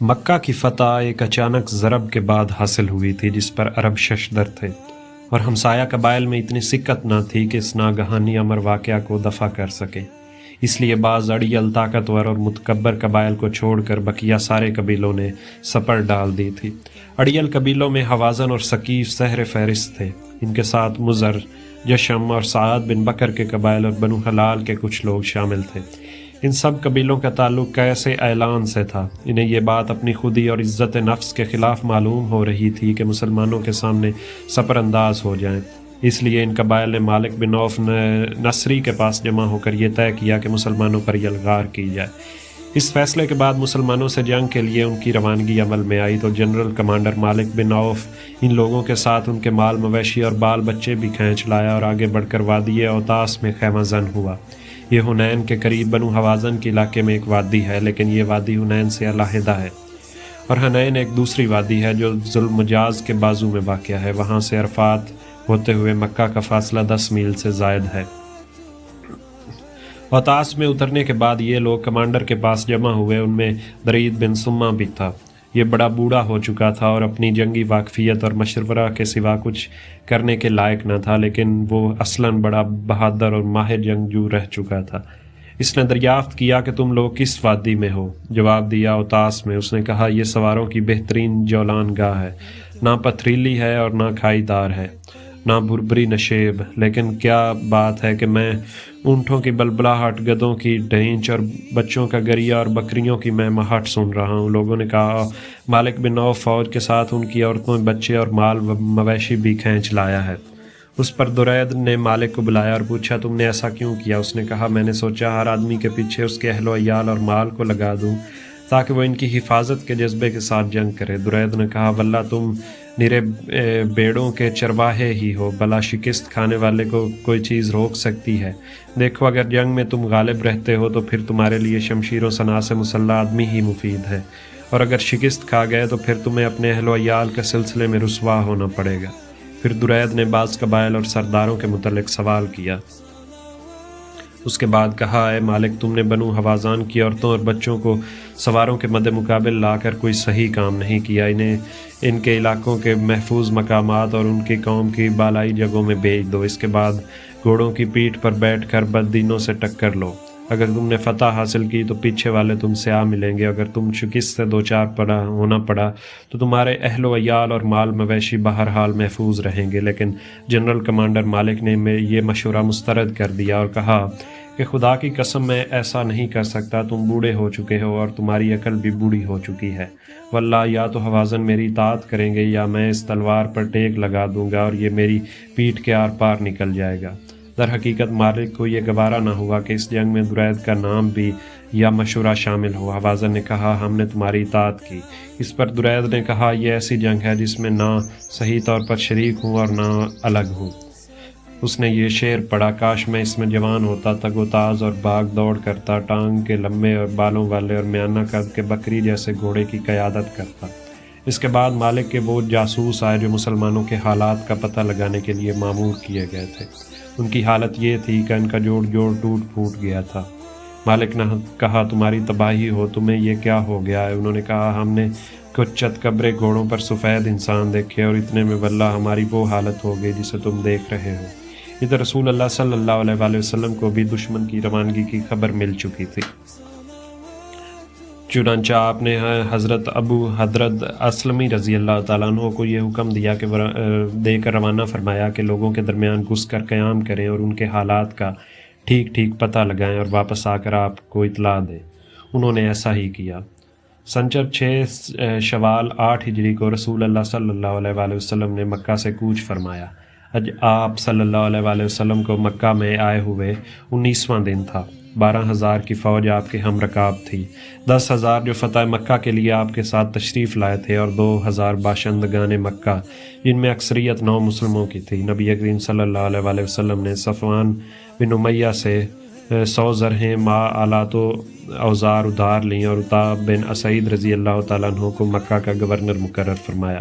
مکہ کی فتح ایک اچانک ضرب کے بعد حاصل ہوئی تھی جس پر عرب ششدر تھے، اور ہمسایہ قبائل میں اتنی سکت نہ تھی کہ اس ناگہانی امر واقعہ کو دفع کر سکے۔ اس لیے بعض اڑیل طاقتور اور متکبر قبائل کو چھوڑ کر بقیہ سارے قبیلوں نے سپر ڈال دی تھی۔ اڑیل قبیلوں میں حوازن اور ثقیف سحر فہرست تھے، ان کے ساتھ مزر، جشم اور سعد بن بکر کے قبائل اور بنو حلال کے کچھ لوگ شامل تھے۔ ان سب قبیلوں کا تعلق کیسے اعلان سے تھا۔ انہیں یہ بات اپنی خودی اور عزت نفس کے خلاف معلوم ہو رہی تھی کہ مسلمانوں کے سامنے سپر انداز ہو جائیں، اس لیے ان قبائل نے مالک بن عوف نصری کے پاس جمع ہو کر یہ طے کیا کہ مسلمانوں پر یلغار کی جائے۔ اس فیصلے کے بعد مسلمانوں سے جنگ کے لیے ان کی روانگی عمل میں آئی تو جنرل کمانڈر مالک بن عوف ان لوگوں کے ساتھ ان کے مال مویشی اور بال بچے بھی کھینچ لایا اور آگے بڑھ کر وادی اوتاس میں خیمہ زن ہوا۔ یہ حنین کے قریب بنو حوازن کے علاقے میں ایک وادی ہے، لیکن یہ وادی حنین سے علیحدہ ہے، اور حنین ایک دوسری وادی ہے جو ذوالمجاز کے بازو میں واقع ہے۔ وہاں سے عرفات ہوتے ہوئے مکہ کا فاصلہ 10 میل سے زائد ہے۔ اوتاس میں اترنے کے بعد یہ لوگ کمانڈر کے پاس جمع ہوئے۔ ان میں درید بن سما بھی تھا۔ یہ بڑا بوڑھا ہو چکا تھا اور اپنی جنگی واقفیت اور مشورہ کے سوا کچھ کرنے کے لائق نہ تھا، لیکن وہ اصلاً بڑا بہادر اور ماہر جنگجو رہ چکا تھا۔ اس نے دریافت کیا کہ تم لوگ کس وادی میں ہو؟ جواب دیا اوتاس میں۔ اس نے کہا یہ سواروں کی بہترین جولان گاہ ہے، نہ پتھریلی ہے اور نہ کھائی دار ہے، نہ بھربری نشیب، لیکن کیا بات ہے کہ میں اونٹوں کی بلبلاہٹ، گدوں کی ڈھینچ اور بچوں کا گریہ اور بکریوں کی مہمہٹ سن رہا ہوں۔ لوگوں نے کہا مالک بن عوف فوج کے ساتھ ان کی عورتوں، بچے اور مال مویشی بھی کھینچ لایا ہے۔ اس پر درید نے مالک کو بلایا اور پوچھا تم نے ایسا کیوں کیا؟ اس نے کہا میں نے سوچا ہر آدمی کے پیچھے اس کے اہل و عیال اور مال کو لگا دوں تاکہ وہ ان کی حفاظت کے جذبے کے ساتھ جنگ کرے۔ درید نے کہا واللہ تم نرے بیڑوں کے چرواہے ہی ہو، بلا شکست کھانے والے کو کوئی چیز روک سکتی ہے؟ دیکھو اگر جنگ میں تم غالب رہتے ہو تو پھر تمہارے لیے شمشیر و سنا سے مسلح آدمی ہی مفید ہے، اور اگر شکست کھا گئے تو پھر تمہیں اپنے اہل و عیال کے سلسلے میں رسوا ہونا پڑے گا۔ پھر درید نے بعض قبائل اور سرداروں کے متعلق سوال کیا۔ اس کے بعد کہا اے مالک تم نے بنو حوازان کی عورتوں اور بچوں کو سواروں کے مد مقابل لا کر کوئی صحیح کام نہیں کیا۔ انہیں ان کے علاقوں کے محفوظ مقامات اور ان کی قوم کی بالائی جگہوں میں بھیج دو۔ اس کے بعد گھوڑوں کی پیٹھ پر بیٹھ کر بددینوں سے ٹکر لو۔ اگر تم نے فتح حاصل کی تو پیچھے والے تم سے آ ملیں گے، اگر تم شکست سے دوچار ہونا پڑا تو تمہارے اہل و عیال اور مال مویشی بہرحال محفوظ رہیں گے۔ لیکن جنرل کمانڈر مالک نے یہ مشورہ مسترد کر دیا اور کہا کہ خدا کی قسم میں ایسا نہیں کر سکتا، تم بوڑھے ہو چکے ہو اور تمہاری عقل بھی بوڑھی ہو چکی ہے۔ واللہ یا تو حوازن میری اطاعت کریں گے یا میں اس تلوار پر ٹیک لگا دوں گا اور یہ میری پیٹھ کے آر پار نکل جائے گا۔ در حقیقت مالک کو یہ گوارا نہ ہوا کہ اس جنگ میں درید کا نام بھی یا مشورہ شامل ہو۔ حوازن نے کہا ہم نے تمہاری اطاعت کی۔ اس پر درید نے کہا یہ ایسی جنگ ہے جس میں نہ صحیح طور پر شریک ہوں اور نہ الگ ہوں۔ اس نے یہ شعر پڑھا کاش میں اس میں جوان ہوتا، تگ و تاز اور بھاگ دوڑ کرتا، ٹانگ کے لمبے اور بالوں والے اور میانہ قد کے بکری جیسے گھوڑے کی قیادت کرتا۔ اس کے بعد مالک کے وہ جاسوس آئے جو مسلمانوں کے حالات کا پتہ لگانے کے لیے مامور کیے گئے تھے۔ ان کی حالت یہ تھی کہ ان کا جوڑ ٹوٹ پھوٹ گیا تھا۔ مالک نے کہا تمہاری تباہی ہو، تمہیں یہ کیا ہو گیا ہے؟ انہوں نے کہا ہم نے کچھ چت قبرے گھوڑوں پر سفید انسان دیکھے اور اتنے میں واللہ ہماری وہ حالت ہو گئی جسے تم دیکھ رہے ہو۔ ادھر رسول اللہ صلی اللہ علیہ وآلہ وسلم کو بھی دشمن کی روانگی کی خبر مل چکی تھی۔ چنانچہ آپ نے حضرت ابو حضرت اسلمی رضی اللہ تعالیٰ عنہ کو یہ حکم دے کر روانہ فرمایا کہ لوگوں کے درمیان گھس کر قیام کریں اور ان کے حالات کا ٹھیک پتہ لگائیں اور واپس آ کر آپ کو اطلاع دیں۔ انہوں نے ایسا ہی کیا۔ سنچر 6 شوال 8 ہجری کو رسول اللہ صلی اللہ علیہ وآلہ وسلم نے مکہ سے کوچ فرمایا۔ آج آپ صلی اللہ علیہ وآلہ وسلم کو مکہ میں آئے ہوئے 19واں دن تھا۔ 12,000 کی فوج آپ کے ہم رکاب تھی، 10,000 جو فتح مکہ کے لیے آپ کے ساتھ تشریف لائے تھے اور 2,000 باشندگان مکہ جن میں اکثریت 9 مسلموں کی تھی۔ نبی کریم صلی اللہ علیہ وآلہ وسلم نے صفوان بن امیہ سے 100 زرہیں ما آلات و اوزار ادھار لیں اور عتاب بن اسعید رضی اللہ تعالیٰ عنہ کو مکہ کا گورنر مقرر فرمایا۔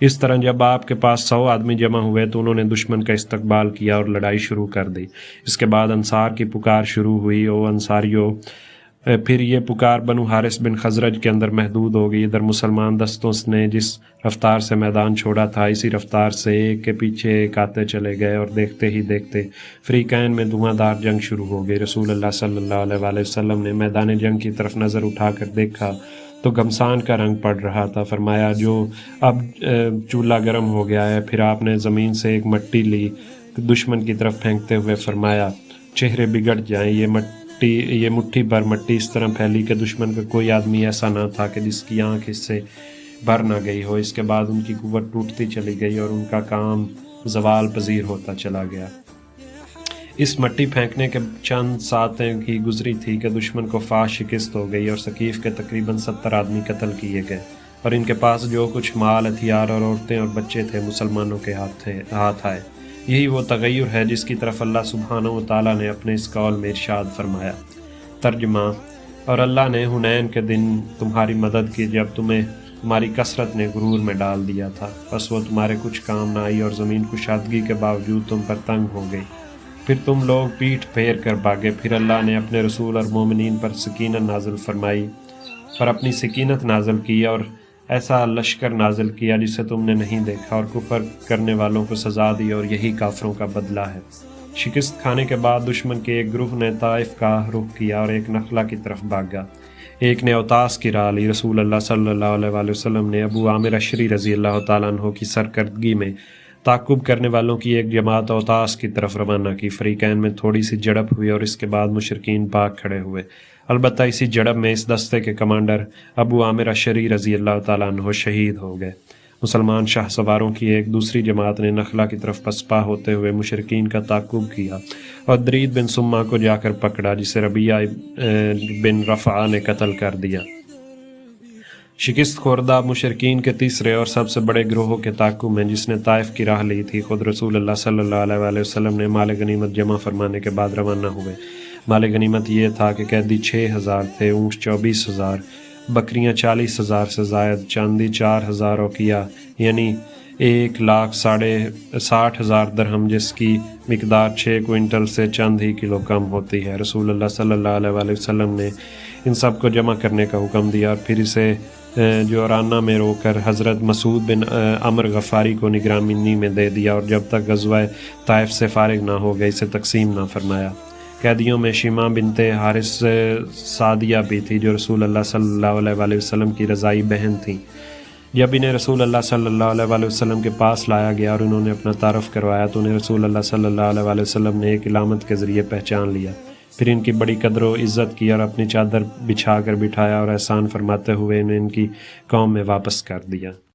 اس طرح جب آپ کے پاس 100 آدمی جمع ہوئے تو انہوں نے دشمن کا استقبال کیا اور لڑائی شروع کر دی۔ اس کے بعد انصار کی پکار شروع ہوئی، او انصاریو۔ پھر یہ پکار بنو حارث بن خزرج کے اندر محدود ہو گئی۔ ادھر مسلمان دستوں نے جس رفتار سے میدان چھوڑا تھا اسی رفتار سے ایک کے پیچھے ایک آتے چلے گئے، اور دیکھتے ہی دیکھتے فریقین میں دھواں دار جنگ شروع ہو گئی۔ رسول اللہ صلی اللہ علیہ وآلہ وسلم نے میدان جنگ کی طرف نظر اٹھا کر دیکھا تو گھمسان کا رنگ پڑ رہا تھا۔ فرمایا جو اب چولہا گرم ہو گیا ہے۔ پھر آپ نے زمین سے ایک مٹی لی، دشمن کی طرف پھینکتے ہوئے فرمایا چہرے بگڑ جائیں۔ یہ مٹھی بھر مٹی اس طرح پھیلی کہ دشمن کا کوئی آدمی ایسا نہ تھا کہ جس کی آنکھ اس سے بھر نہ گئی ہو۔ اس کے بعد ان کی قوت ٹوٹتی چلی گئی اور ان کا کام زوال پذیر ہوتا چلا گیا۔ اس مٹی پھینکنے کے چند ساعتیں ہی گزری تھی کہ دشمن کو فاش شکست ہو گئی اور ثقیف کے تقریباً 70 آدمی قتل کیے گئے، اور ان کے پاس جو کچھ مال، ہتھیار اور عورتیں اور بچے تھے مسلمانوں کے ہاتھ آئے۔ یہی وہ تغیر ہے جس کی طرف اللہ سبحانہ و تعالیٰ نے اپنے اس قول میں ارشاد فرمایا۔ ترجمہ: اور اللہ نے حنین کے دن تمہاری مدد کی جب تمہاری کثرت نے غرور میں ڈال دیا تھا، بس وہ تمہارے کچھ کام نہ آئی اور زمین کشادگی کے باوجود تم پر تنگ ہو گئی۔ پھر تم لوگ پیٹھ پھیر کر بھاگے۔ پھر اللہ نے اپنے رسول اور مومنین پر سکینت نازل فرمائی، پر اپنی سکینت نازل کی اور ایسا لشکر نازل کیا جسے تم نے نہیں دیکھا، اور کفر کرنے والوں کو سزا دی، اور یہی کافروں کا بدلہ ہے۔ شکست کھانے کے بعد دشمن کے ایک گروہ نے طائف کا رخ کیا اور ایک نخلا کی طرف بھاگا۔ ایک نے اوتاس کی راہ لی۔ رسول اللہ صلی اللہ علیہ وآلہ وسلم نے ابو عامر اشری رضی اللہ تعالیٰ عنہ کی سرکردگی میں تعقب کرنے والوں کی ایک جماعت اوتاس کی طرف روانہ کی۔ فریقین میں تھوڑی سی جھڑپ ہوئی اور اس کے بعد مشرکین بھاگ کھڑے ہوئے۔ البتہ اسی جھڑپ میں اس دستے کے کمانڈر ابو عامر اشری رضی اللہ تعالیٰ عنہ شہید ہو گئے۔ مسلمان شاہ سواروں کی ایک دوسری جماعت نے نخلا کی طرف پسپا ہوتے ہوئے مشرکین کا تعقب کیا اور درید بن سما کو جا کر پکڑا، جسے ربیعہ بن رفعہ نے قتل کر دیا۔ شکست خوردہ مشرکین کے تیسرے اور سب سے بڑے گروہ کے تعاقب میں، جس نے طائف کی راہ لی تھی، خود رسول اللہ صلی اللہ علیہ وآلہ وسلم نے مال غنیمت جمع فرمانے کے بعد روانہ ہوئے۔ مال غنیمت یہ تھا کہ قیدی 6000 تھے، اونٹ 24000، بکریاں 40000 سے زائد، چاندی 4000 اوقیہ یعنی 1,60,000 درہم، جس کی مقدار 6 کوئنٹل سے چند ہی کلو کم ہوتی ہے۔ رسول اللہ صلی اللہ علیہ وآلہ وسلم نے ان سب کو جمع کرنے کا حکم دیا اور پھر اسے جورانہ میں رو کر حضرت مسعود بن عمر غفاری کو نگرانی میں دے دیا، اور جب تک غزوہ طائف سے فارغ نہ ہو گئے اسے تقسیم نہ فرمایا۔ قیدیوں میں شیمہ بنت حارث سعدیہ بھی تھی، جو رسول اللہ صلی اللہ علیہ وآلہ وسلم کی رضائی بہن تھیں۔ جب انہیں رسول اللہ صلی اللہ علیہ وآلہ وسلم کے پاس لایا گیا اور انہوں نے اپنا تعارف کروایا تو انہیں رسول اللہ صلی اللہ علیہ وآلہ وسلم نے ایک علامت کے ذریعے پہچان لیا۔ پھر ان کی بڑی قدر و عزت کی اور اپنی چادر بچھا کر بٹھایا اور احسان فرماتے ہوئے انہیں ان کی قوم میں واپس کر دیا۔